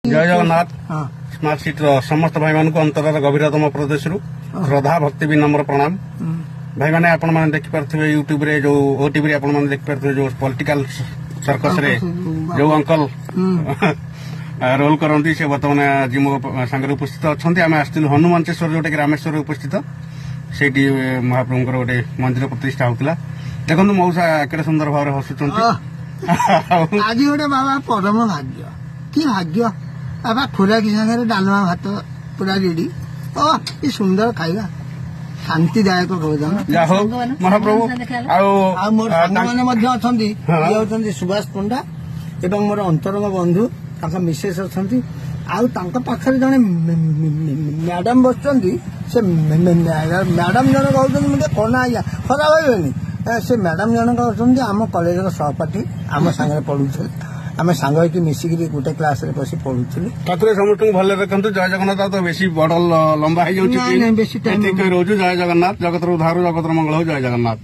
जय Jagannath smart city समस्त भाई मान अंतर गभीरतम प्रदेश श्रद्धा भक्ति विनम्र प्रणाम। भाई मैंने आपण मैंने देखिपे यूट्यूब रे जो ओटीवी आपण मैंने देखिपे जो पॉलिटिकल सर्कस रे जो अंकल रोल करती से बर्तमान आज मो सांगे उपस्थित अच्छा आम आसलु हनुमांचेश्वर जोटा कि रामेश्वर उपस्थित से महाप्रभु गोटे मंदिर प्रतिष्ठा होता। देखो मौसा के सुंदर भाव हसुं आज गोटे बाबा परम भाग्य कि भाग्य बाबा खुराकी सागर डालमा भात पूरा रेडी ये सुंदर खाଇବା शांतिदायक भोजन महाप्रभु मोर मैंने अच्छा सुभाष पंडा एवं मोर अंतरंग बंधु मिसेस अच्छा पाखे जड़े मैडम बस मैडम जन कहते कना आज्ञा खराब भाई से मैडम जन कहते आम कॉलेज सहपाठी आम सांगे पढ़ुले आम सांग होगी मिसिकी गोटे क्लास रे बसी पढ़ुलु। ठाकुर समस्त भल रखु। जय जगन्नाथ तो बेसी बड़ लंबा हो जय जगन्नाथ जगत उद्धार जगत मंगल हो। जय जगन्नाथ।